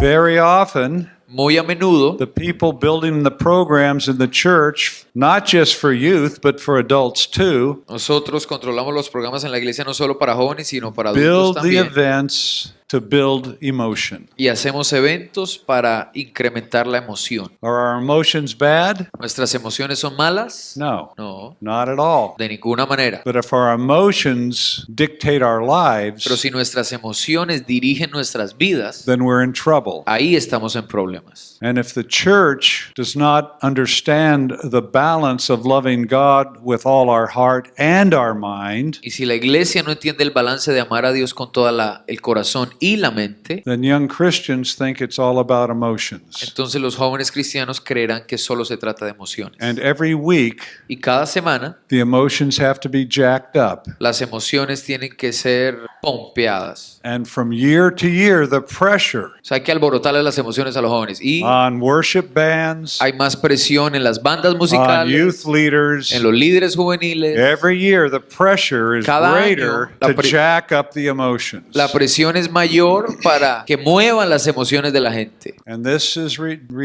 Very often, Muy a menudo, the people building the programs in the church, not just for youth, but for adults too, nosotros controlamos los programas en la iglesia no solo para jóvenes, sino para adultos build the también. events to build emotion. Y hacemos eventos para incrementar la emoción. Are our emotions bad? ¿Nuestras emociones son malas? No, No, not at all. de ninguna manera. But if our emotions dictate our Pero lives, si nuestras emociones dirigen nuestras vidas, then we're in trouble. ahí estamos en problemas. And if the church does not understand the balance of loving God with all our heart and our mind, Y si la iglesia no entiende el balance de amar a Dios con todo el corazón y la mente, then young Christians think it's all about emotions. entonces los jóvenes cristianos creerán que solo se trata de emociones. And every week, Y cada semana the emotions have to be jacked up. las emociones tienen que ser pompeadas. And from year to year, the pressure O sea, hay que alborotarle las emociones a los jóvenes. Y on worship bands, hay más presión en las bandas on musicales, youth leaders, en los líderes juveniles. every year the pressure is Cada greater año, la to pre- jack up the emotions. La presión es mayor para que muevan las emociones de la gente. And this is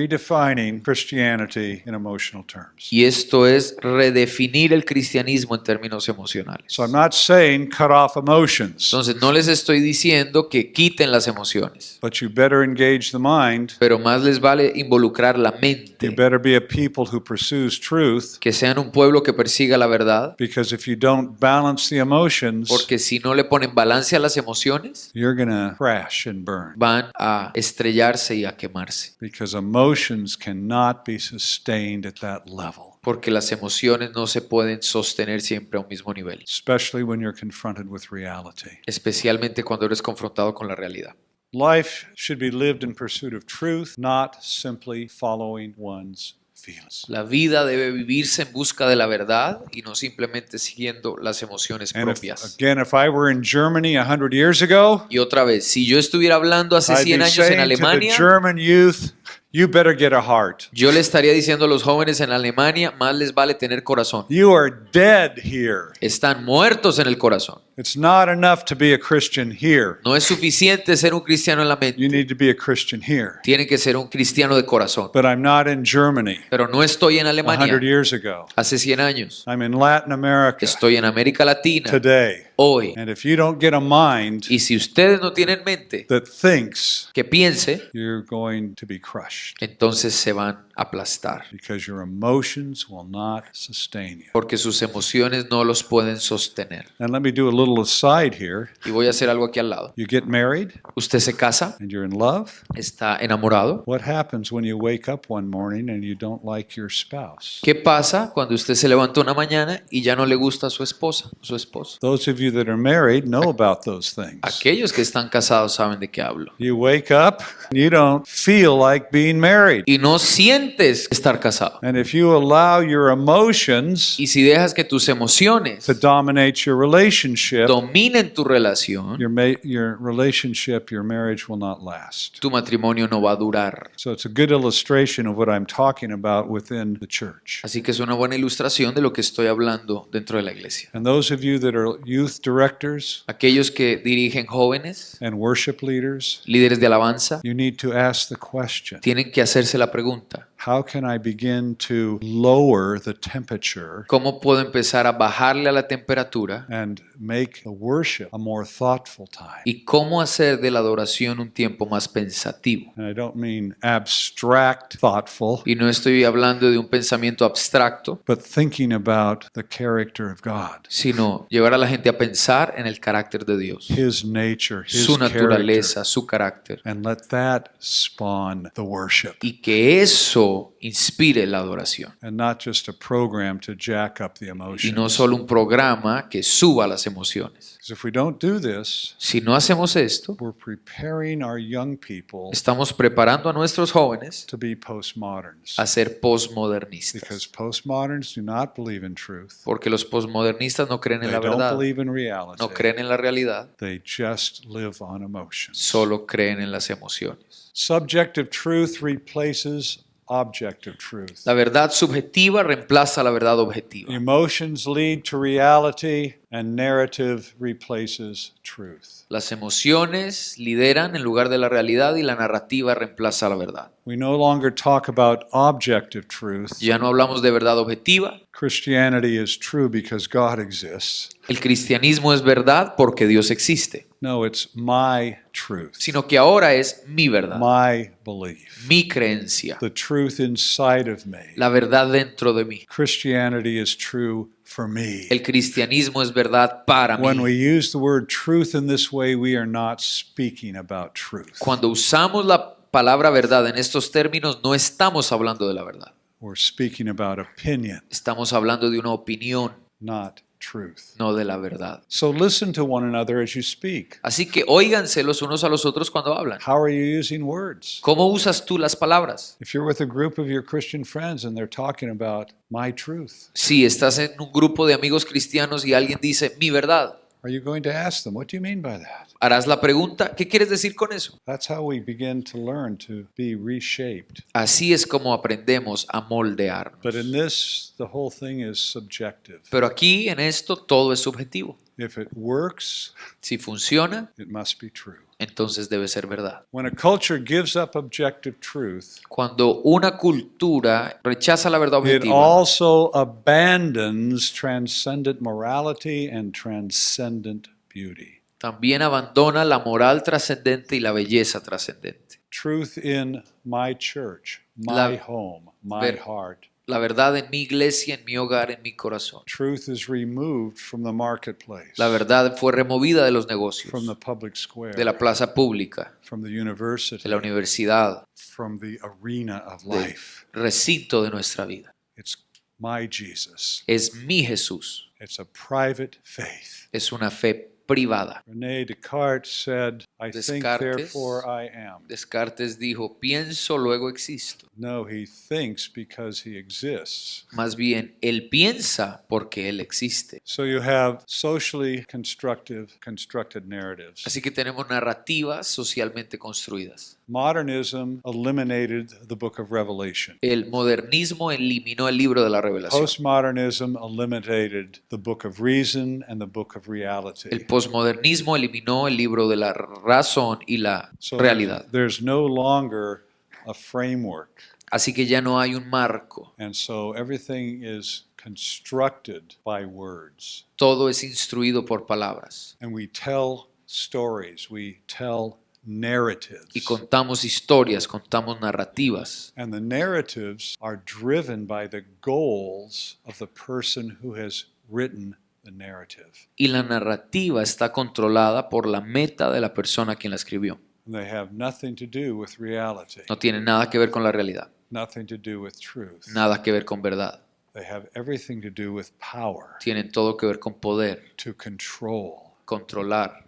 redefining Christianity in emotional terms. Y esto es redefinir el cristianismo en términos emocionales. So I'm not saying cut off emotions, Entonces no les estoy diciendo que quiten las emociones, but you better engage the mind. pero más les vale involucrar la You mente, better be a people who pursues truth, que sean un pueblo que persiga la verdad, because if you don't balance the emotions, porque si no le ponen balance a las emociones, you're going to crash and burn. van a estrellarse y a quemarse, Because emotions cannot be sustained at that level, porque las emociones no se pueden sostener siempre a un mismo nivel, especially when you're confronted with reality. especialmente cuando eres confrontado con la realidad. Life should be lived in pursuit of truth, not simply following one's feelings. La vida debe vivirse en busca de la verdad y no simplemente siguiendo las emociones And propias. if I were in Germany 100 years ago, Y otra vez, si yo estuviera hablando hace I'd 100 be años en saying to the Alemania, German youth, you better get a heart. yo le estaría diciendo a los jóvenes en Alemania, más les vale tener corazón. You are dead here. Están muertos en el corazón. It's not enough to be a Christian here. No es suficiente ser un cristiano en la You mente. need to be a Christian here. Tiene que ser un cristiano de corazón. But I'm not in Germany Pero no estoy en 100 Alemania years ago. hace 100 años. I'm in Latin America Estoy en América Latina today. hoy. And if you don't get a mind Y si ustedes no tienen mente that thinks, que piense, you're going to be crushed entonces se van a aplastar. because your emotions will not sustain you. Porque sus emociones no los pueden sostener. And let me do a little aside here. Y voy a hacer algo aquí al lado. You get married Usted se casa, and you're in love. está enamorado. What happens when you wake up one morning and you don't like your spouse? ¿Qué pasa cuando usted se levanta una mañana y ya no le gusta a su esposa, su esposo? Those of you that are married know about those things. Aquellos que están casados saben de qué hablo. You wake up and you don't feel like being married. Y no sientes estar casado. And if you allow your emotions Y si dejas que tus emociones to dominate your relationship, dominen tu relación, your relationship, your marriage will not last. tu matrimonio no va a durar. So it's a good illustration of what I'm talking about within the church. Así que es una buena ilustración de lo que estoy hablando dentro de la iglesia. And those of you that are youth directors Aquellos que dirigen jóvenes, and worship leaders, líderes de alabanza, you need to ask the question, tienen que hacerse la pregunta: how can I begin to lower the temperature ¿cómo puedo empezar a bajarle a la temperatura? and make the worship a more thoughtful time? ¿Y cómo hacer de la adoración un tiempo más pensativo? And I don't mean abstract thoughtful, Y no estoy hablando de un pensamiento abstracto, but thinking about the character of God, sino llevar a la gente a pensar en el carácter de Dios, His nature, His su character, naturaleza, su carácter. and let that spawn the worship. Y que eso eso inspire la adoración. and not just a program to jack up the Y emotions. no solo un programa que suba las emociones. 'Cause if we don't do this, Si no hacemos esto, we're preparing our young people estamos preparando a nuestros jóvenes to be postmoderns. a ser postmodernistas. Because postmoderns do not believe in truth. Porque los postmodernistas no creen en They la don't verdad, believe in reality. no creen en la realidad, They just live on emotions. solo creen en las emociones. Subjective truth replaces objective truth. La verdad subjetiva reemplaza la verdad objetiva. Emotions lead to reality, and narrative replaces truth. Las emociones lideran en lugar de la realidad y la narrativa reemplaza la verdad. We no longer talk about objective truth. Ya no hablamos de verdad objetiva. Christianity is true because God exists. El cristianismo es verdad porque Dios existe, No, it's my truth, sino que ahora es mi verdad, my belief, mi creencia, the truth inside of me. la verdad dentro de mí. Christianity is true for me. El cristianismo es verdad para When we mí. use the word truth in this way, we are not speaking about truth. Cuando usamos la palabra verdad en estos términos, no estamos hablando de la verdad. We're speaking about opinion, Estamos hablando de una opinión, not truth. no de la verdad. So listen to one another as you speak. Así que óiganse los unos a los otros cuando hablan. How are you using words? ¿Cómo usas tú las palabras? If you're with a group of your Christian friends and they're talking about my truth, Si estás en un grupo de amigos cristianos y alguien dice mi verdad, are you going to ask them, what do you mean by that? harás la pregunta, ¿qué quieres decir con eso? That's how we begin to learn to be reshaped. Así es como aprendemos a moldearnos. But in this, the whole thing is subjective. Pero aquí en esto todo es subjetivo. If it works, Si funciona, it must be true. entonces debe ser verdad. When a culture gives up objective truth, Cuando una cultura rechaza la verdad it objetiva, also abandons transcendent morality and transcendent beauty. también abandona la moral trascendente y la belleza trascendente. Truth in my church, my La- home, my ver- heart. La verdad en mi iglesia, en mi hogar, en mi corazón. Truth is removed from the marketplace, La verdad fue removida de los negocios, from the public square, de la plaza pública, from the university, de la universidad, from the arena of del life. recinto de nuestra vida. It's my Jesus. Es mi Jesús. It's a private faith. Es una fe privada. René Descartes said, I think, Descartes. therefore I am. Descartes dijo, pienso, luego existo. No, he thinks because he exists. Más bien, él piensa porque él existe. So you have socially constructed narratives. Así que tenemos narrativas socialmente construidas. Modernism eliminated the book of Revelation. El modernismo eliminó el libro de la revelación. Postmodernism eliminated the book of reason and the book of reality. El posmodernismo eliminó el libro de la razón y la So realidad. there's no longer a framework. Así que ya no hay un marco. And so everything is constructed by words. Todo es instruido por palabras. And we tell stories, we tell narratives. Y contamos historias, contamos narrativas. And the narratives are driven by the goals of the person who has written the narrative. Y la narrativa está controlada por la meta de la persona quien la escribió. And they have nothing to do with reality, No tiene nada que ver con la realidad, nothing to do with truth. nada que ver con verdad. They have everything to do with power, Tienen todo que ver con poder, to control. controlar.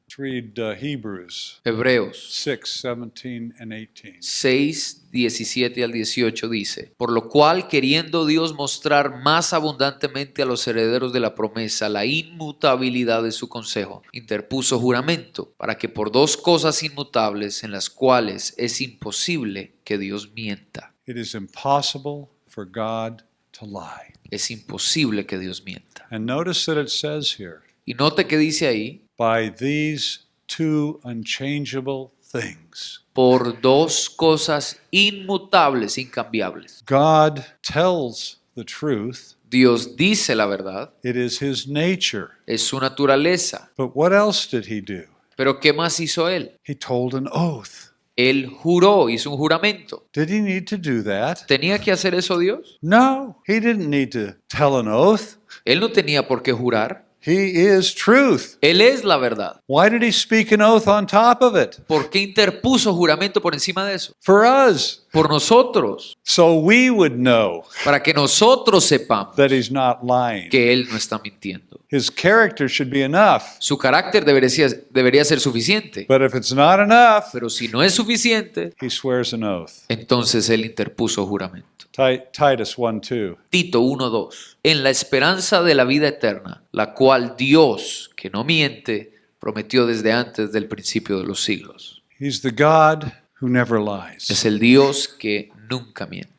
Let's read Hebrews Hebreos 6, 17 and 18. 6, 17 al 18 dice, por lo cual queriendo Dios mostrar más abundantemente a los herederos de la promesa la inmutabilidad de su consejo, interpuso juramento para que por dos cosas inmutables en las cuales es imposible que Dios mienta. It is impossible for God to lie. Es imposible que Dios mienta. And notice that it says here, Y note que dice ahí, by these two unchangeable things. por dos cosas inmutables, incambiables. God tells the truth. Dios dice la verdad, It is his nature. es su naturaleza. But what else did he do? Pero ¿qué más hizo él? He told an oath. Él juró, hizo un juramento. Did he need to do that? ¿Tenía que hacer eso Dios? No, he didn't need to tell an oath. Él no tenía por qué jurar. He is truth. Él es la verdad. Why did he speak an oath on top of it? ¿Por qué interpuso juramento por encima de eso? For us, Por nosotros, so we would know para que nosotros sepamos that he's not lying. que Él no está mintiendo. His character should be enough. Su carácter debería ser suficiente, But if it's not enough, pero si no es suficiente, he swears an oath. entonces Él interpuso juramento. Titus 1:2. Tito 1:2. En la esperanza de la vida eterna, la cual Dios, que no miente, prometió desde antes del principio de los siglos. He's the God who never lies. Es el Dios que nunca miente.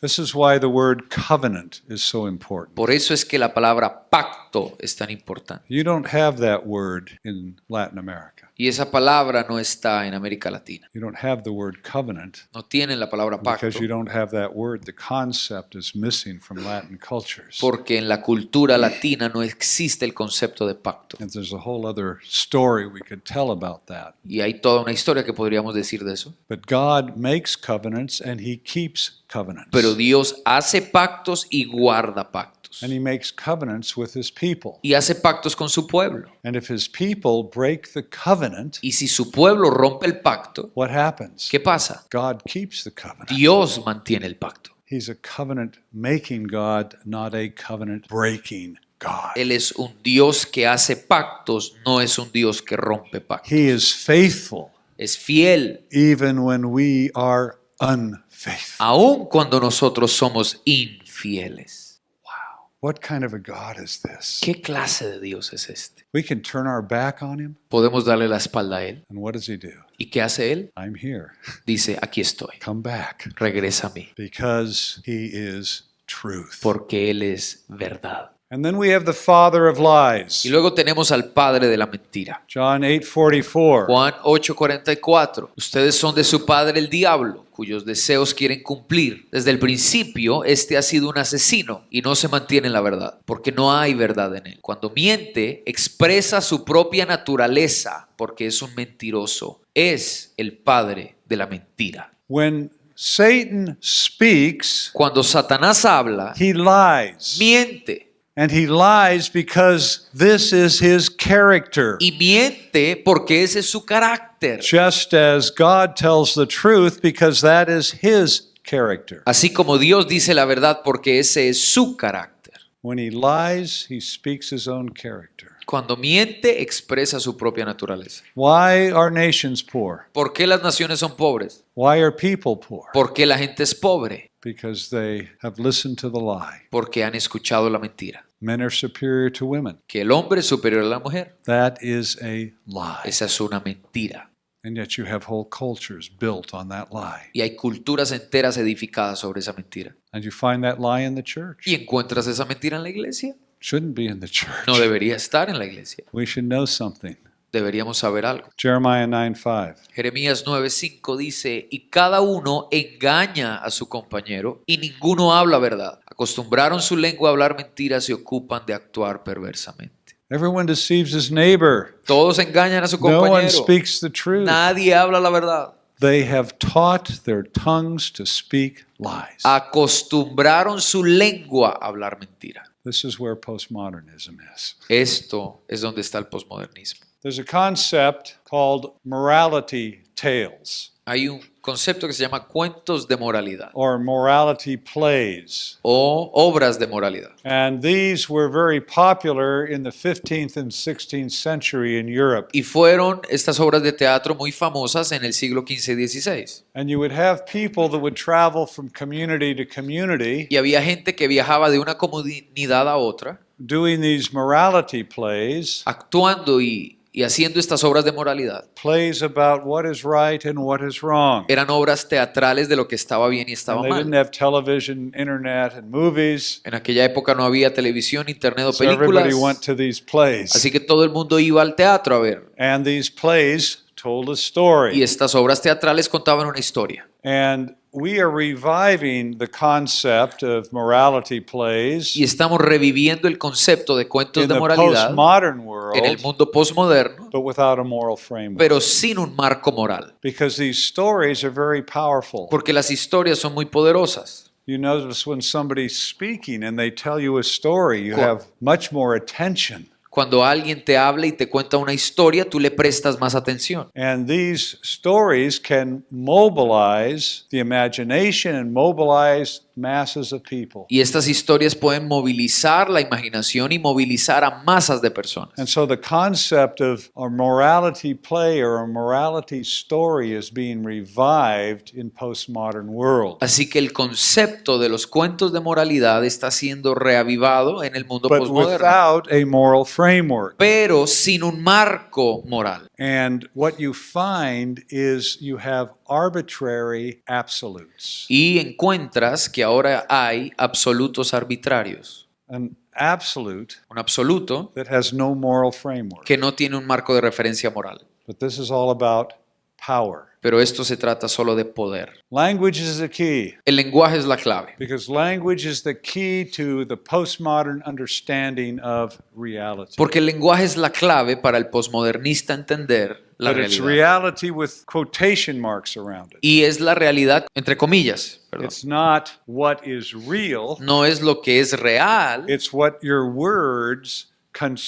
This is why the word covenant is so important. Por eso es que la palabra pacto es tan importante. You don't have that word in Latin America. Y esa palabra no está en América Latina. You don't have the word covenant No tienen la palabra pacto because you don't have that word. The concept is missing from Latin cultures. porque en la cultura latina no existe el concepto de pacto. And there's a whole other story we could tell about that. Y hay toda una historia que podríamos decir de eso. But God makes covenants and he keeps covenants. Pero Dios hace pactos y guarda pactos. And he makes covenants with his people. Y hace pactos con su pueblo. And if his people break the covenant, Y si su pueblo rompe el pacto, what happens? ¿qué pasa? God keeps the covenant. Dios mantiene el pacto. He's a covenant making God, not a covenant breaking God. Él es un Dios que hace pactos, no es un Dios que rompe pactos. He is faithful Es fiel, even when we are unfaithful. aun cuando nosotros somos infieles. What kind of a God is this? ¿Qué clase de Dios es este? We can turn our back on him, Podemos darle la espalda a Él. and what does he do? ¿Y qué hace Él? I'm here. Dice, aquí estoy, Come back. regresa a mí, Because he is truth. porque Él es verdad. And then we have the father of lies. Y luego tenemos al padre de la mentira. John 8:44. Juan 8:44. Ustedes son de su padre el diablo, cuyos deseos quieren cumplir. Desde el principio, este ha sido un asesino y no se mantiene en la verdad, porque no hay verdad en él. Cuando miente, expresa su propia naturaleza, porque es un mentiroso. Es el padre de la mentira. When Satan speaks, Cuando Satanás habla, he lies. miente. And he lies because this is his character. Y miente porque ese es su carácter. Just as God tells the truth because that is his character. Así como Dios dice la verdad porque ese es su carácter. When he lies, he speaks his own character. Cuando miente, expresa su propia naturaleza. Why are nations poor? ¿Por qué las naciones son pobres? Why are people poor? ¿Por qué la gente es pobre? Because they have listened to the lie. Porque han escuchado la mentira. Men are superior to women. Que el hombre es superior a la mujer. That is a lie. Esa es una mentira. And yet you have whole cultures built on that lie. Y hay culturas enteras edificadas sobre esa mentira. And you find that lie in the church. ¿Y encuentras esa mentira en la iglesia? Shouldn't be in the church. No debería estar en la iglesia. We should know something. Deberíamos saber algo. Jeremiah 9:5. Jeremías 9:5 dice, y cada uno engaña a su compañero y ninguno habla verdad. Acostumbraron su lengua a hablar mentiras y ocupan de actuar perversamente. Everyone deceives his neighbor. Todos engañan a su No one compañero. speaks the truth. Nadie habla la verdad. They have taught their tongues to speak lies. Acostumbraron su lengua a hablar mentira. This is where postmodernism is. Esto es donde está el posmodernismo. There's a concept called morality tales Hay un concepto que se llama cuentos de moralidad or morality plays. o obras de moralidad. And these were very popular in the 15th and 16th century in Europe. Y fueron estas obras de teatro muy famosas en el siglo XV y XVI. And you would have people that would travel from community to community Y había gente que viajaba de una comunidad a otra, doing these morality plays, actuando y haciendo estas obras de moralidad. plays about what is right and what is wrong. Eran obras teatrales de lo que estaba bien y estaba And they didn't mal. have television, internet, and movies. En aquella época no había televisión, internet o So everybody películas. went to these plays. Así que todo el mundo iba al teatro a ver. And these plays told a Y story. estas obras teatrales contaban una historia. And we are reviving the concept of morality plays Y estamos reviviendo el concepto de cuentos in de the moralidad postmodern en el world, mundo postmoderno, but without a moral framework. pero sin un marco moral. Because these stories are very powerful. Porque las historias son muy poderosas. You notice when somebody's speaking and they tell you a story, you Cu- have much more attention. Cuando alguien te habla y te cuenta una historia, tú le prestas más atención. And these stories can mobilize the imagination and mobilize masses of people. Y estas historias pueden movilizar la imaginación y movilizar a masas de personas. And so the concept of a morality play or a morality story is being revived in postmodern world. Así que el concepto de los cuentos de moralidad está siendo reavivado en el mundo But posmoderno, without a moral framework. pero sin un marco moral. And what you find is you have arbitrary absolutes. Y encuentras que ahora hay absolutos arbitrarios. An absolute Un absoluto that has no moral framework. que no tiene un marco de referencia moral. But this is all about power. Pero esto se trata solo de poder. Language is the key El lenguaje es la clave, because language is the key to the postmodern understanding of reality. porque el lenguaje es la clave para el posmodernista entender la But it's realidad. reality with quotation marks around it. Y es la realidad entre comillas, perdón. It's not what is real, No es lo que es real, it's what your words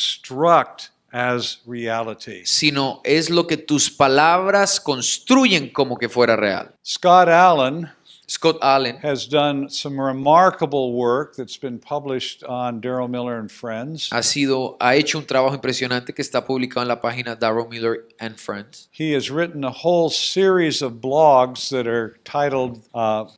construct as reality. sino es lo que tus palabras construyen como que fuera real. Scott Allen Scott Allen has done some remarkable work that's been published on Darrell Miller and Friends. ha hecho un trabajo impresionante que está publicado en la página Darrell Miller and Friends. He has written a whole series of blogs that are titled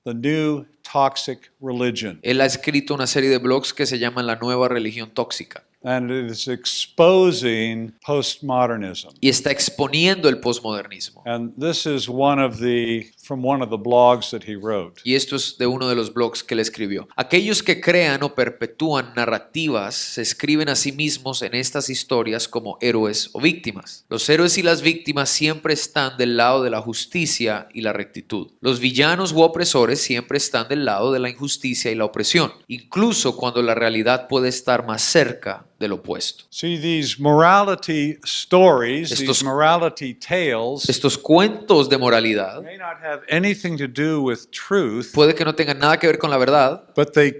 The New Toxic Religion. Él ha escrito una serie de blogs que se llaman La Nueva Religión Tóxica And it is exposing postmodernism. y está exponiendo el posmodernismo. And this is from one of the blogs that he wrote. Y esto es de uno de los blogs que él escribió. Aquellos que crean o perpetúan narrativas se escriben a sí mismos en estas historias como héroes o víctimas. Los héroes y las víctimas siempre están del lado de la justicia y la rectitud. Los villanos u opresores siempre están del lado de la injusticia y la opresión, incluso cuando la realidad puede estar más cerca del opuesto. See, these morality stories, Estos- these morality tales, Estos cuentos de moralidad may not have anything to do with truth, puede que no tengan nada que ver con la verdad, but they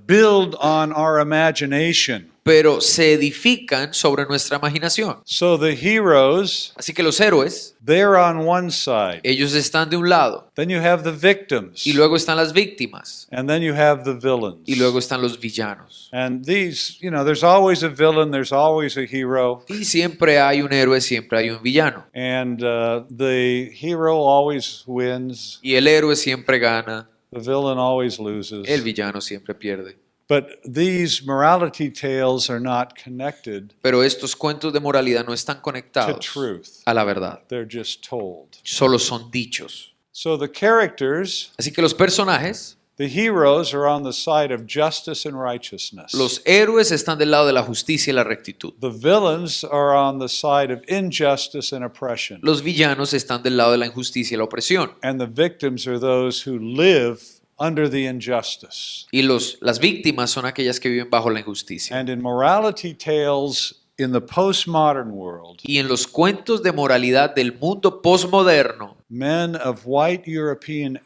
build on our imagination. pero se edifican sobre nuestra imaginación. So the heroes, Así que los héroes, they're on one side. ellos están de un lado, Then you have the victims. y luego están las víctimas, And then you have the villains. y luego están los villanos. And these, there's always a villain, there's always a hero. Y siempre hay un héroe, siempre hay un villano. And the hero always wins, Y el héroe siempre gana, the villain always loses. el villano siempre pierde. But these morality tales are not connected Pero estos cuentos de moralidad no están to conectados truth. a la verdad, They're just told. solo son dichos. So the characters, Así que los personajes, the heroes, are on the side of justice and righteousness. los héroes están del lado de la justicia y la rectitud. The villains are on the side of injustice and oppression. Los villanos están del lado de la injusticia y la opresión. And the victims are those who live under the injustice. Y las víctimas son aquellas que viven bajo la injusticia. And in morality tales in the postmodern world, Y en los cuentos de moralidad del mundo posmoderno, men of white European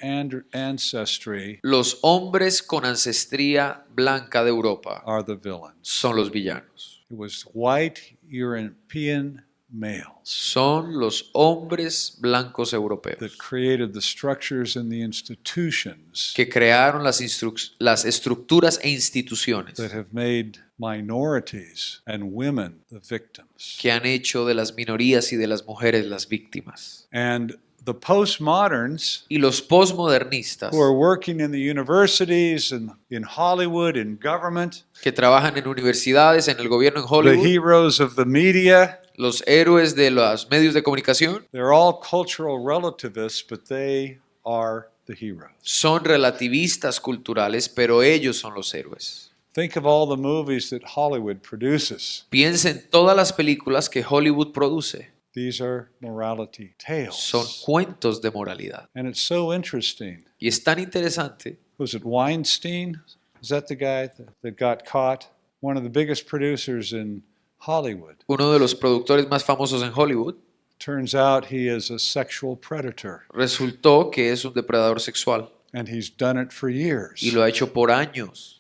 ancestry los hombres con ancestría blanca de Europa are the villains. son los villanos. It was white European males Son los hombres blancos europeos that created the structures and the institutions que crearon las estructuras e instituciones that have made minorities and women the victims. que han hecho de las minorías y de las mujeres las víctimas. And the postmoderns Y los posmodernistas who are working in the universities and in Hollywood, in government, que trabajan en universidades, en el gobierno, en the Hollywood, heroes of the media, los héroes de los medios de comunicación, they're all cultural relativists, but they are the heroes. son relativistas culturales, pero ellos son los héroes. Think of all the movies that Hollywood produces. Piensa en todas las películas que Hollywood produce. These are morality Son tales. cuentos de moralidad. And it's so interesting. Y es tan interesante. Was it Weinstein? Is that the guy that got caught? One of the biggest producers in Hollywood. Uno de los productores más famosos en Hollywood Turns out he is a sexual predator, resultó que es un depredador sexual and he's done it for years. y lo ha hecho por años.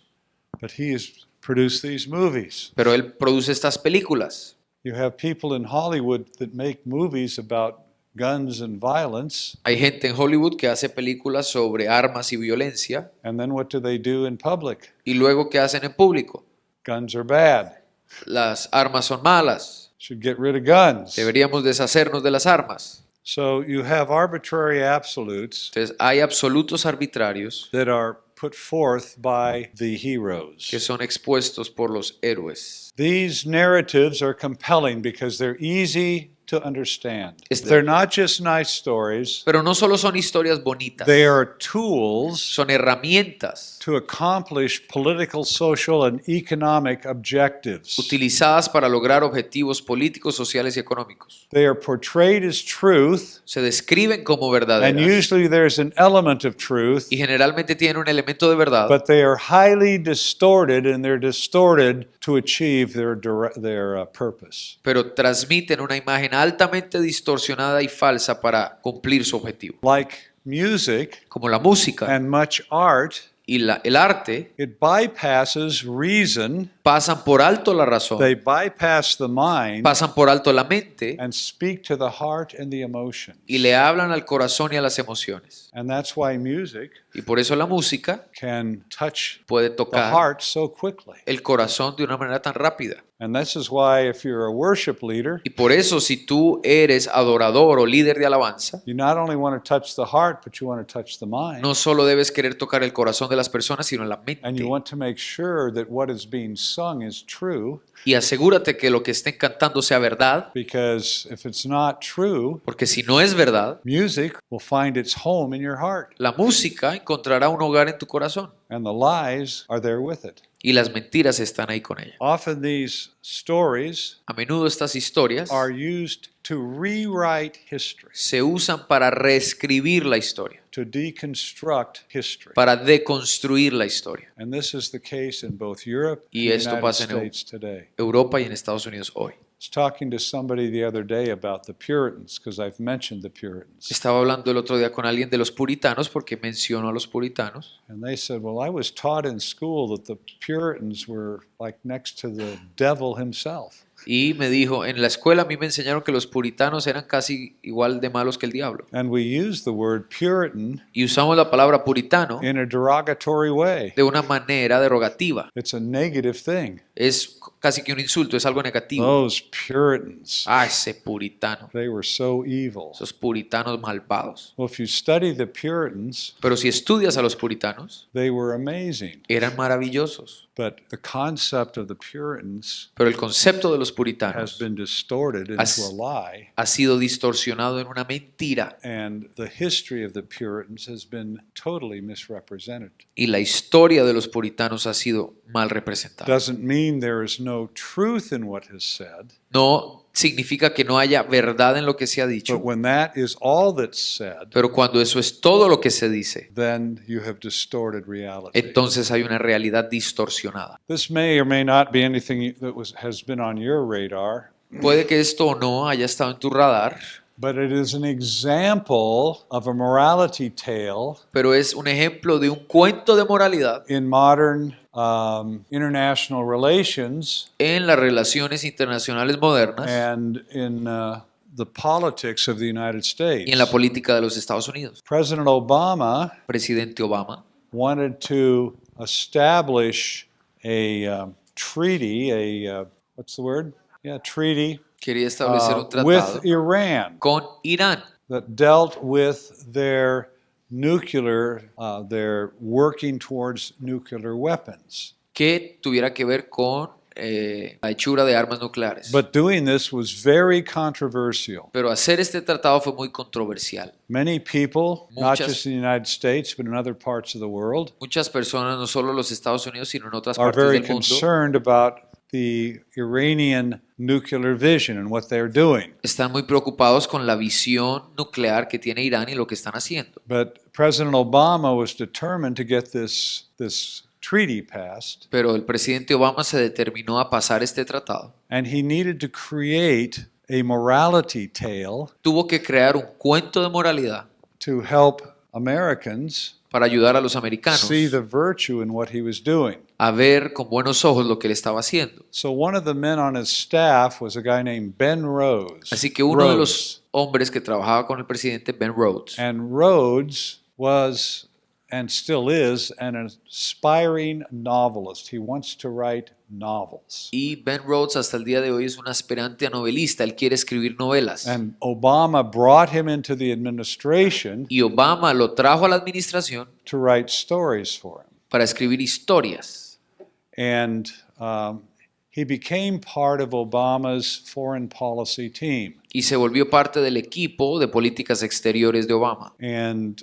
But he is produce these movies. Pero él produce estas películas. You have people in Hollywood that make movies about guns and violence, Hay gente en Hollywood que hace películas sobre armas y violencia. and then what do they do in public? ¿Y luego qué hacen en público? Guns are bad. Las armas son malas. Should get rid of guns. Deberíamos deshacernos de las armas. So you have arbitrary absolutes Entonces hay absolutos arbitrarios that are put forth by the heroes. que son expuestos por los héroes. These narratives are compelling because they're easy to understand. Este- They're not just nice stories, Pero no solo son historias bonitas, they are tools son herramientas to accomplish political, social, and economic objectives. utilizadas para lograr objetivos políticos, sociales y económicos. They are portrayed as truth, Se describen como and verdaderas usually there's an element of truth, y generalmente tienen un elemento de verdad, but they are highly distorted, and they're distorted to achieve their purpose. pero transmiten una imagen altamente distorsionada y falsa para cumplir su objetivo. Like music Como la música and much art, y el arte it bypasses reason, pasan por alto la razón, they bypass the mind, pasan por alto la mente and speak to the heart and the emotions. y le hablan al corazón y a las emociones. And that's why music Y por eso la música can touch puede the tocar heart so quickly. el corazón de una manera tan rápida. And this is why if you're a worship leader, Y por eso si tú eres adorador o líder de alabanza, you not only want to touch the heart, but you want to touch the mind. no solo debes querer tocar el corazón de las personas, sino la And you mente. want to make sure that what is being sung is true, Y asegúrate que lo que estén cantando sea verdad, because if it's not true, porque si no es verdad, music will find its home in your heart, la música encontrará un hogar en tu corazón and the lies are there with it. y las mentiras están ahí con ella. Often these stories A menudo estas historias are used to rewrite history, se usan para reescribir la historia, to deconstruct history. para deconstruir la historia. And this is the case in both Europe and Y the esto United pasa en States today. Europa y en Estados Unidos hoy. I was talking to somebody the other day about the Puritans, because I've mentioned the Puritans. Estaba hablando el otro día con alguien de los puritanos porque menciono a los puritanos. And they said, well, I was taught in school that the Puritans were like next to the devil himself. Y me dijo, en la escuela a mí me enseñaron que los puritanos eran casi igual de malos que el diablo. And we use the word Puritan Y usamos la palabra puritano in a derogatory way. de una manera derogativa. It's a negative thing. Es casi que un insulto, es algo negativo. Those Puritans, Ah, ese puritano, they were so evil. esos puritanos malvados. Well, if you study the Puritans, Pero si estudias a los puritanos, they were amazing. eran maravillosos. But the concept of the Puritans Pero el concepto de los has puritanos been distorted into a lie. ha sido distorsionado en una mentira. And the history of the Puritans has been totally misrepresented. Y la historia de los puritanos ha sido mal representada. Doesn't mean there is no truth in what is said, No significa que no haya verdad en lo que se ha but dicho, when that is all that's said, pero cuando eso es todo lo que se dice, then you have distorted reality. entonces hay una realidad distorsionada. This may or may not be anything that has been on your radar, Puede que esto o no haya estado en tu radar, but it is an example of a morality tale pero es un ejemplo de un cuento de moralidad in modern international relations en las relaciones internacionales modernas and in the politics of the United States. y en la política de los Estados Unidos. President Obama Presidente Obama wanted to establish a treaty, what's the word? Yeah, treaty quería establecer un with tratado Iran con Irán that dealt with their nuclear, their working towards nuclear weapons. que tuviera que ver con la hechura de armas nucleares. But doing this was very controversial. Pero hacer este tratado fue muy controversial. Many people, not Muchas- just in the United States, but in other parts of the world, Muchas personas, no solo en los Estados Unidos, sino en otras are partes very del mundo, concerned about the Iranian nuclear vision and what they're doing. están muy preocupados con la visión nuclear que tiene Irán y lo que están haciendo. But President Obama was determined to get this treaty passed, Pero el presidente Obama se determinó a pasar este tratado. and he needed to create a morality tale Tuvo que crear un cuento de moralidad to help Americans para ayudar a los americanos see the virtue in what he was doing. a ver con buenos ojos lo que él estaba haciendo. So one of the men on his staff was a guy named Ben Rhodes. Así que uno de Rhodes. los hombres que trabajaba con el presidente, Ben Rhodes, And Rhodes was and still is an aspiring novelist. He wants to write novels. y Ben Rhodes hasta el día de hoy es un aspirante a novelista, él quiere escribir novelas. And Obama brought him into the administration Y Obama lo trajo a la administración to write stories for him. para escribir historias. And he became part of Obama's foreign policy team. Y se volvió parte del equipo de políticas exteriores de Obama. And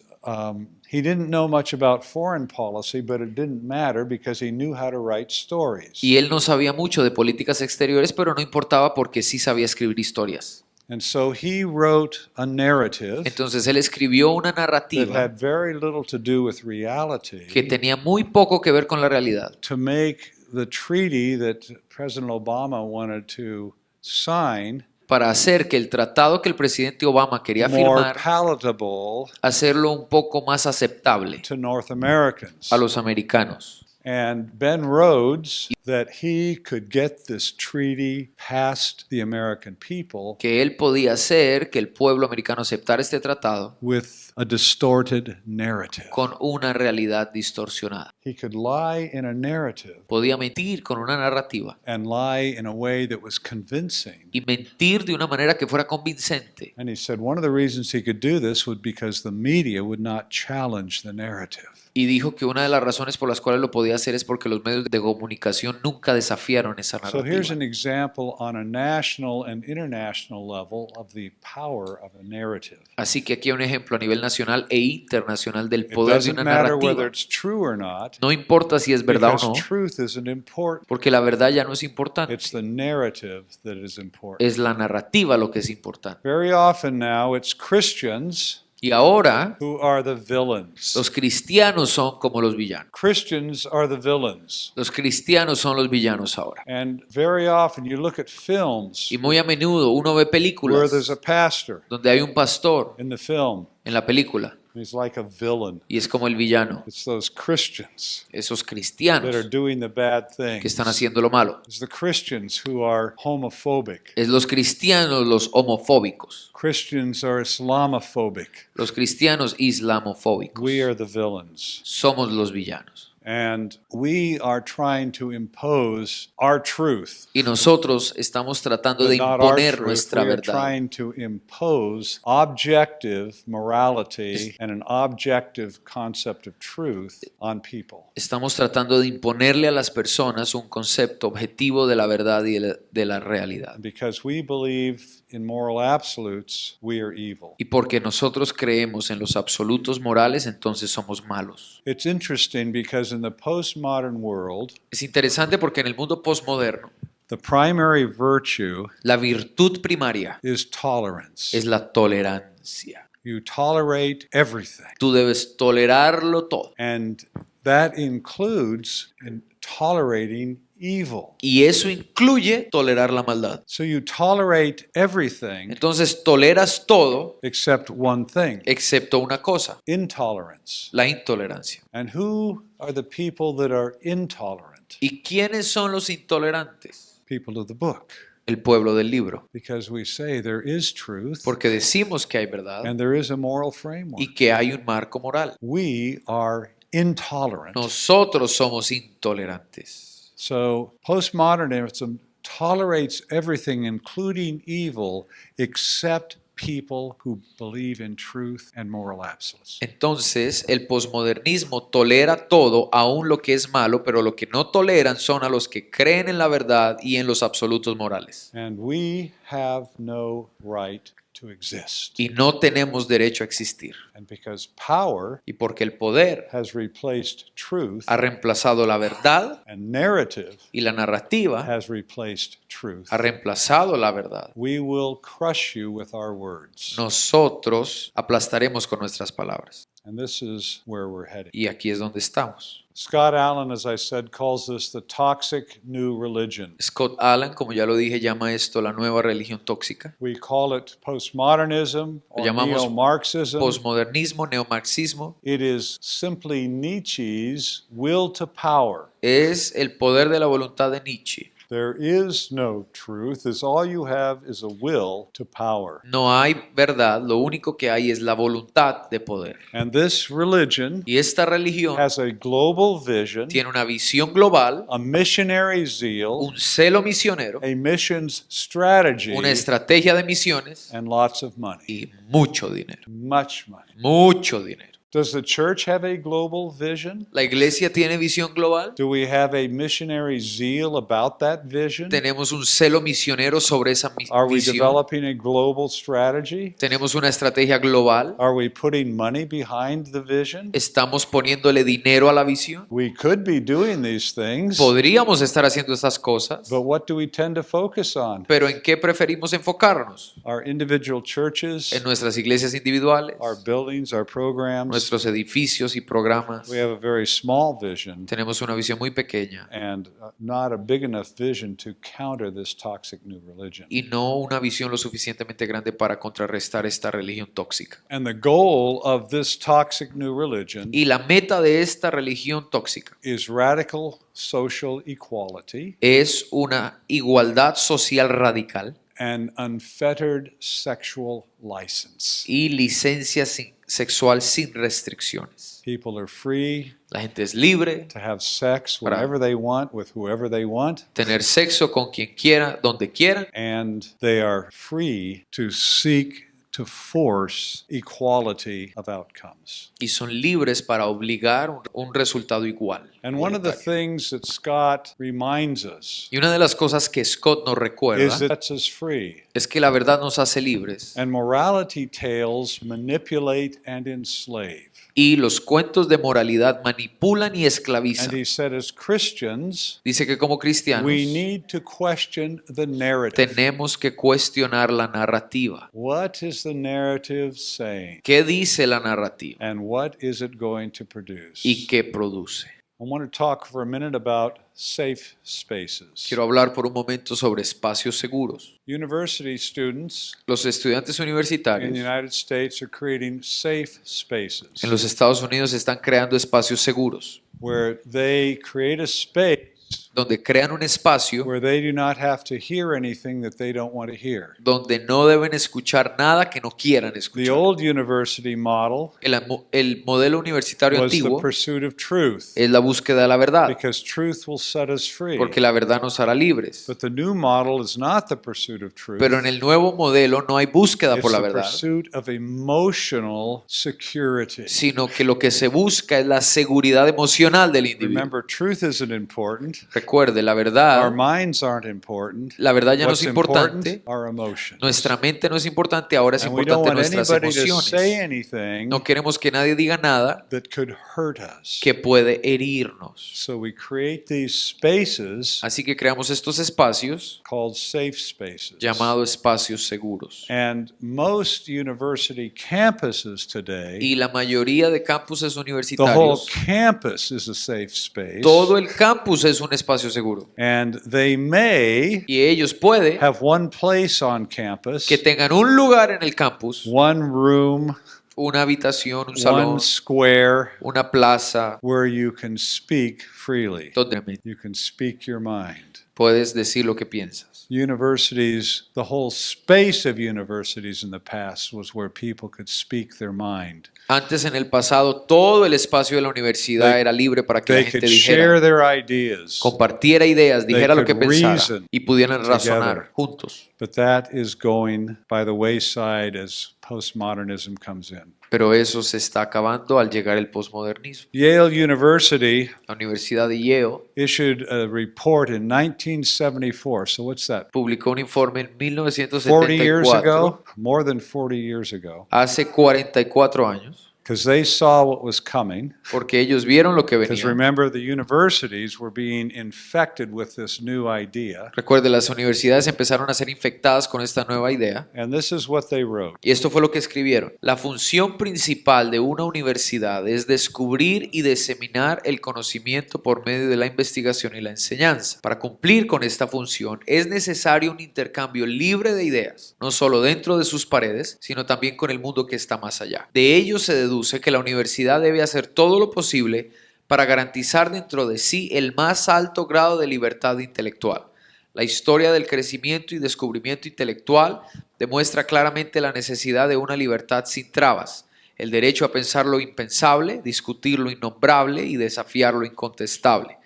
he didn't know much about foreign policy, but it didn't matter because he knew how to write stories. Y él no sabía mucho de políticas exteriores, pero no importaba porque sí sabía escribir historias. And so he wrote a narrative Entonces él escribió una that narrativa had very little to do with reality que tenía muy poco que ver con la realidad to make the treaty that President Obama wanted to sign para hacer que el tratado que el presidente Obama quería more firmar, palatable hacerlo un poco más aceptable to North Americans. a los americanos. And Ben Rhodes, that he could get this treaty past the American people Que él podía hacer que el pueblo americano aceptara este tratado with a distorted narrative. con una realidad distorsionada. He could lie in a narrative Podía mentir con una narrativa and lie in a way that was convincing. y mentir de una manera que fuera convincente. And he said one of the reasons he could do this was because the media would not challenge the narrative. Y dijo que una de las razones por las cuales lo podía hacer es porque los medios de comunicación nunca desafiaron esa So here's narrativa. an example on a national and international level of the power of a narrative. Así que aquí hay un ejemplo a nivel nacional e internacional del It poder de doesn't una matter whether narrativa. it's true or not, No importa si es verdad o because no, truth isn't important. porque la verdad ya no es importante. It's the narrative that is important. Es la narrativa lo que es importante. Very often now it's Christians Y ahora who are the villains. los cristianos son como los villanos. Christians are the villains. Los cristianos son los villanos ahora. And very often you look at films Y muy a menudo uno ve where películas there's a pastor donde hay un pastor in the film. en la película He's like a villain. y es como el villano. It's those Christians Esos that are cristianos doing the bad que things. están haciendo lo malo. It's the Christians who are homophobic. Es los cristianos los homofóbicos. Christians are Islamophobic. Los cristianos islamofóbicos. We are the villains. Somos los villanos. And we are trying to impose our truth. Y nosotros estamos tratando de But not our imponer truth. nuestra We are verdad. trying to impose objective morality and an objective concept of truth on people. Estamos tratando de imponerle a las personas un concepto objetivo de la verdad y de la realidad. And because we believe in moral absolutes, we are evil. Y porque nosotros creemos en los absolutos morales, entonces somos malos. It's interesting because in the postmodern world, Es interesante porque en el mundo postmoderno, the primary virtue la virtud primaria is tolerance. es la tolerancia. You tolerate everything. Tú debes tolerarlo todo. And that includes in tolerating evil. Y eso incluye tolerar la maldad. So you tolerate everything Entonces toleras todo except one thing, excepto una cosa, intolerance. la intolerancia. And who are the people that are intolerant? ¿Y quiénes son los intolerantes? People of the book. El pueblo del libro. Because we say there is truth Porque decimos que hay verdad and there is a moral framework. y que hay un marco moral. We are intolerant. Nosotros somos intolerantes. So postmodernism tolerates everything, including evil, except people who believe in truth and moral absolutes. Entonces, el posmodernismo tolera todo, aun lo que es malo, pero lo que no toleran son a los que creen en la verdad y en los absolutos morales. And we have no right to exist. Y no tenemos derecho a existir. And because power Y porque el poder has replaced truth ha reemplazado la verdad and narrative y la narrativa has replaced truth, ha reemplazado la verdad, we will crush you with our words. nosotros aplastaremos con nuestras palabras. And this is where we're heading. Y aquí es donde estamos. Scott Allen, as I said, calls this the toxic new religion. Scott Allen, como ya lo dije, llama esto la nueva religión tóxica. We call it postmodernism Lo or llamamos neo-Marxism. posmodernismo, neomarxismo. It is simply Nietzsche's will to power. Es el poder de la voluntad de Nietzsche. There is no truth, as all you have is a will to power. No hay verdad, lo único que hay es la voluntad de poder. And this religion Y esta religión has a global vision, tiene una visión global, a missionary zeal, un celo misionero, a missions strategy, una estrategia de misiones and lots of money. y mucho dinero. Much money. Mucho dinero. Does the church have a global vision? ¿La iglesia tiene visión global? Do we have a missionary zeal about that vision? ¿Tenemos un celo misionero sobre esa Are we visión? developing a global strategy? ¿Tenemos una estrategia global? Are we putting money behind the vision? ¿Estamos poniéndole dinero a la visión? We could be doing these things, Podríamos estar haciendo estas cosas, but what do we tend to focus on? pero ¿en qué preferimos enfocarnos? Our individual churches, ¿En nuestras iglesias individuales? our buildings, our programs. ¿Nuestros edificios y programas? We have a very small vision Tenemos una visión muy pequeña and not a big enough vision to counter this toxic new religion. y no una visión lo suficientemente grande para contrarrestar esta religión tóxica. And the goal of this toxic new religion Y la meta de esta religión tóxica is radical social equality es una igualdad social radical and unfettered sexual license. y licencia sexual sin restricciones. People are free La gente es libre, to have sex whenever they want with whoever they want, tener sexo con quien quiera, donde quieran, and they are free to seek to force equality of outcomes. y son libres para obligar un resultado igual. And one of the igualitario. things that Scott reminds us Y una de las cosas que Scott nos is recuerda that it sets us free. es que la verdad nos hace libres And morality tales manipulate and enslave. y los cuentos de moralidad manipulan y And esclavizan. he said, as Christians, Dice que como cristianos we need to question the narrative. tenemos que cuestionar la narrativa. What is the narrative saying? ¿Qué dice la narrativa And what is it going to produce? y qué produce? I want to talk for a minute about safe spaces. Quiero hablar por un momento sobre espacios seguros. University students Los estudiantes in the universitarios United States are creating safe spaces en los Estados Unidos están creando espacios seguros where they create a space donde crean un espacio where they do not have to hear anything that they don't want to hear. donde no deben escuchar nada que no quieran The escuchar. old university model El modelo universitario was the antiguo pursuit of truth es la búsqueda de la verdad, because truth will set us free. porque la verdad nos hará libres. But the new model is not the pursuit of truth. Pero en el nuevo modelo no hay búsqueda It's por la the verdad, pursuit of emotional security. sino que lo que se busca es la seguridad emocional del individuo. Remember, truth isn't important. Recuerde, la Our verdad, minds aren't important. la verdad ya no What's es importante. important are emotions. Nuestra mente no es importante, ahora es And we don't importante want nuestras anybody to say emociones. anything No queremos que nadie diga nada that could hurt us. que puede herirnos. So we create these spaces Así que creamos estos espacios called safe spaces. llamados espacios seguros. And most university campuses today, Y la mayoría de campuses the whole universitarios, campus is a safe space. todo el campus es un espacio seguro. And they may Y ellos pueden have one place on campus, que tengan un lugar en el campus, one room, una habitación, un salón, one square una plaza, where you can speak freely. donde You can speak your mind. puedes decir lo que piensas. Universities, the whole space of universities in the past was where people could speak their mind. Antes, en el pasado, todo el espacio de la universidad They- era libre para que la They could gente share dijera, their ideas, compartiera ideas, dijera lo que could pensara reason y pudieran together. razonar juntos. but that is going by the wayside as postmodernism comes in. Pero eso se está acabando al llegar el posmodernismo. Yale University La Universidad de Yale issued a report in 1974. So what's that? publicó un informe en 40 years 1974, ago? More than 40 years ago. hace 44 años, because they saw what was coming. porque ellos vieron lo que Because venía. remember, the universities were being infected with this new idea. Recuerde, las universidades empezaron a ser infectadas con esta nueva idea. And this is what they wrote. Y esto fue lo que escribieron. La función principal de una universidad es descubrir y diseminar el conocimiento por medio de la investigación y la enseñanza. Para cumplir con esta función es necesario un intercambio libre de ideas, no solo dentro de sus paredes, sino también con el mundo que está más allá. De ello se deduce que la universidad debe hacer todo lo posible para garantizar dentro de sí el más alto grado de libertad intelectual. La historia del crecimiento y descubrimiento intelectual demuestra claramente la necesidad de una libertad sin trabas, el derecho a pensar lo impensable, discutir lo innombrable y desafiar lo incontestable.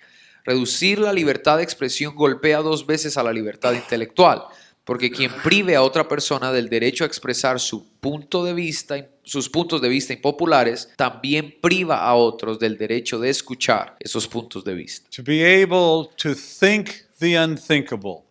Reducir la libertad de expresión golpea dos veces a la libertad intelectual, porque quien prive a otra persona del derecho a expresar sus puntos de vista impopulares, también priva a otros del derecho de escuchar esos puntos de vista. To be able to think the unthinkable,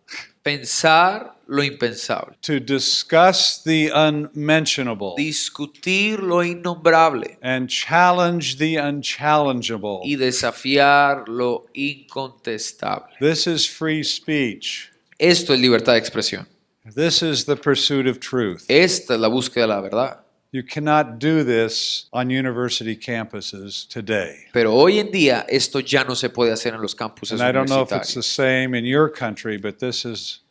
Pensar lo impensable, to discuss the unmentionable, discutir lo innombrable and challenge the unchallengeable. y desafiar lo incontestable. This is free speech. Esto es libertad de expresión. This is the pursuit of truth. Esta es la búsqueda de la verdad. You cannot do this on university campuses today. Pero hoy en día esto ya no se puede hacer en los campuses And I don't know if it's the universitarios. same in your country, but this is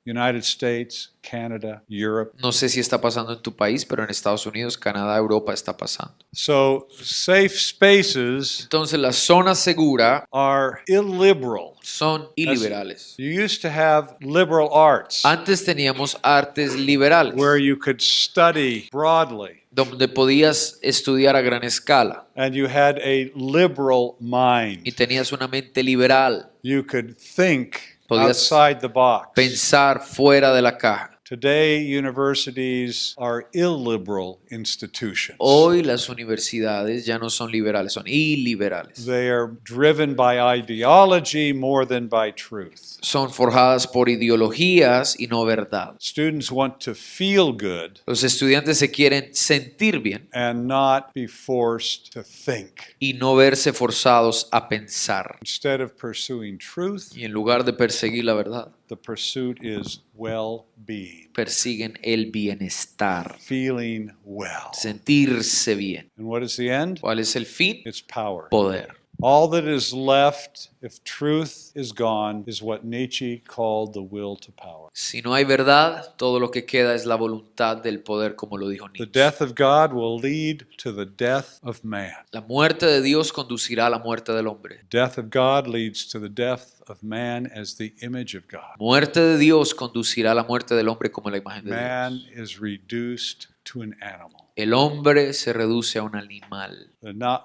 United States, Canada, Europe. No sé si está pasando en tu país, pero en Estados Unidos, Canadá, Europa está pasando. So safe spaces Entonces la zona segura are illiberal. son iliberales. You used to have liberal arts Antes teníamos artes liberales, where you could study broadly donde podías estudiar a gran escala and you had a liberal y mind. tenías una mente liberal, You could think Podías outside the box. pensar fuera de la caja. Today, universities are illiberal institutions. Hoy las universidades ya no son liberales, son iliberales. They are driven by ideology more than by truth. Son forjadas por ideologías y no verdad. Students want to feel good Los estudiantes se quieren sentir bien and not be forced to think. y no verse forzados a pensar. Instead of pursuing truth, Y en lugar de perseguir la verdad, the pursuit is well-being, persiguen el bienestar, feeling well. sentirse bien. And what is the end? ¿Cuál es el fin? It's power. Poder. All that is left, if truth is gone, is what Nietzsche called the will to power. Si no hay verdad, todo lo que queda es la voluntad del poder, como lo dijo The Nietzsche. death of God will lead to the death of man. La muerte de Dios conducirá a la muerte del hombre. Death of God leads to the death of man as the image of God. Muerte de Dios conducirá a la muerte del hombre como la imagen de Man Dios. is reduced to an animal. El hombre se reduce a un animal.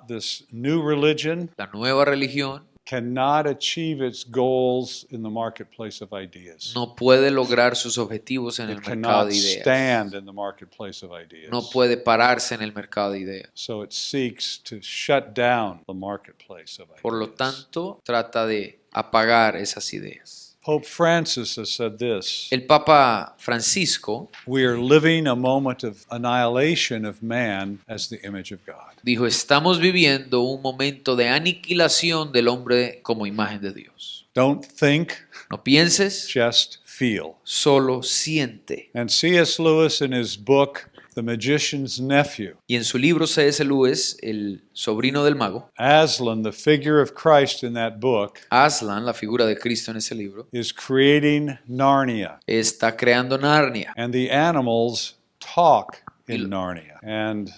This new religion La nueva religión cannot achieve its goals in the marketplace of ideas. no puede lograr sus objetivos en el It mercado cannot de ideas. stand in the marketplace of ideas. No puede pararse en el mercado de ideas. So it seeks to shut down the marketplace of ideas. Por lo tanto, trata de apagar esas ideas. Pope Francis has said this: El Papa Francisco we are living a moment of annihilation of man as the image of God. dijo, estamos viviendo un momento de aniquilación del hombre como imagen de Dios. Don't think, No pienses, just feel. solo siente. And C.S. Lewis, in his book, The Magician's Nephew, Y en su libro C.S. Lewis, el sobrino del mago, Aslan, the figure of Christ in that book, Aslan, la figura de Cristo en ese libro, is creating Narnia. está creando Narnia. And the animals talk in Narnia. And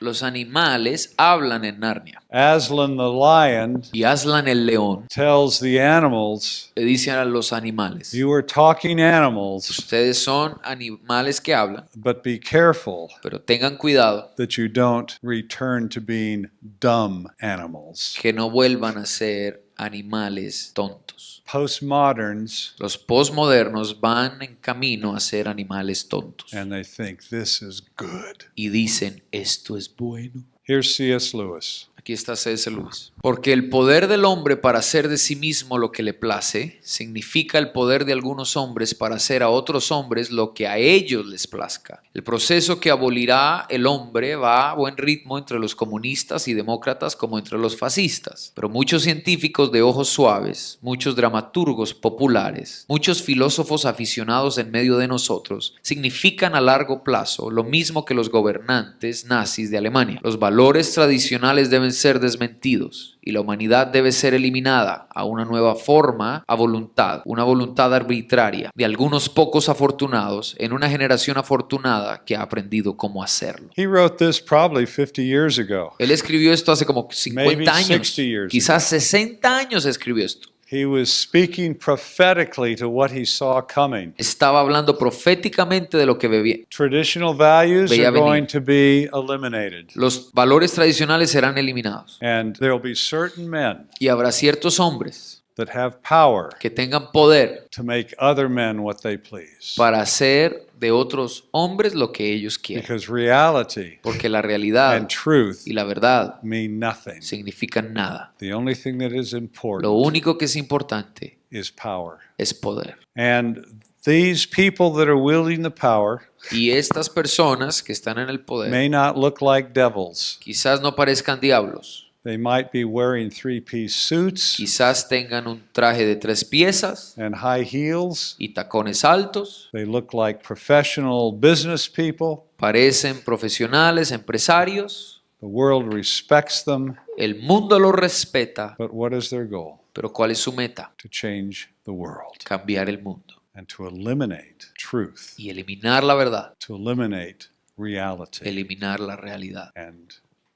Los animales hablan en Narnia. Aslan the lion Y Aslan el león tells the animals, le dice a los animales, you are talking animals, ustedes son animales que hablan, but be careful pero tengan cuidado that you don't return to being dumb animals. que no vuelvan a ser animales tontos. Postmoderns, Los postmodernos van en camino a ser animales tontos and they think this is good. y dicen, esto es bueno. Here's C.S. Lewis. Aquí está C.S. Lewis. Porque el poder del hombre para hacer de sí mismo lo que le place significa el poder de algunos hombres para hacer a otros hombres lo que a ellos les plazca. El proceso que abolirá el hombre va a buen ritmo entre los comunistas y demócratas como entre los fascistas. Pero muchos científicos de ojos suaves, muchos dramaturgos populares, muchos filósofos aficionados en medio de nosotros significan a largo plazo lo mismo que los gobernantes nazis de Alemania. Los valores tradicionales deben ser desmentidos y la humanidad debe ser eliminada a una nueva forma, a voluntad, una voluntad arbitraria de algunos pocos afortunados en una generación afortunada que ha aprendido cómo hacerlo. He wrote this probably 50 years ago. Él escribió esto hace como 50 Maybe años, 60 years quizás 60 años escribió esto. He was speaking prophetically to what he saw coming. Estaba hablando proféticamente de lo que veía. Traditional values Veía are going venir. to be eliminated. Los valores tradicionales serán eliminados And there will be certain men y habrá ciertos hombres that have power que tengan poder to make other men what they please. para hacer de otros hombres lo que ellos quieren. Because reality Porque la realidad and truth y la verdad mean nothing. significan nada. The only thing that is Lo important único que es importante is power. es poder. And these people that are wielding the power Y estas personas que están en el poder may not look like devils. quizás no parezcan diablos, They might be wearing three-piece suits quizás tengan un traje de 3 piezas and high heels. y tacones altos, They look like professional business people. parecen profesionales, empresarios, The world respects them, el mundo los respeta, but what is their goal? pero ¿cuál es su meta? To change the world Cambiar el mundo and to eliminate truth, y eliminar la verdad, to eliminate reality, eliminar la realidad and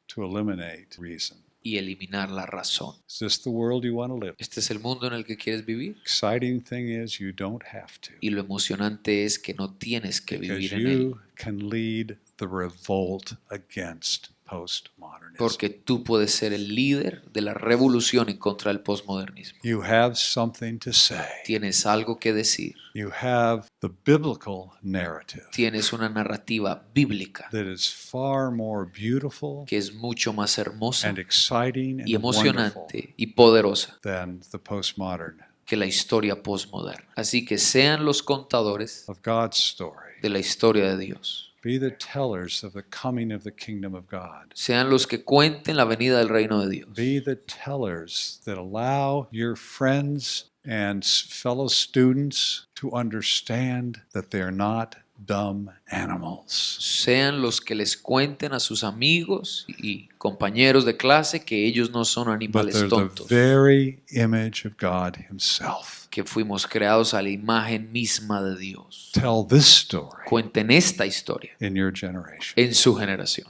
to eliminate reason. y eliminar la razón. Is this the world you want to live? Este es el mundo en el que quieres vivir. Exciting thing is you don't have to, Y lo emocionante es que no tienes que because vivir en él, you can lead the revolt against postmodernism. porque tú puedes ser el líder de la revolución en contra del posmodernismo. You have something to say. Tienes algo que decir, You have the biblical narrative tienes una narrativa bíblica that is far more beautiful que es mucho más hermosa and exciting y and wonderful emocionante y poderosa than the postmodern que la historia posmoderna. Así que sean los contadores of God's story. de la historia de Dios. Be the tellers of the coming of the kingdom of God. Sean los que cuenten la venida del reino de Dios. Be the tellers that allow your friends and fellow students to understand that they're not dumb animals. Sean los que les cuenten a sus amigos y compañeros de clase que ellos no son But animales they're the tontos, very image of God himself. que fuimos creados a la imagen misma de Dios. Tell this story Cuenten esta historia in your generation. en su generación.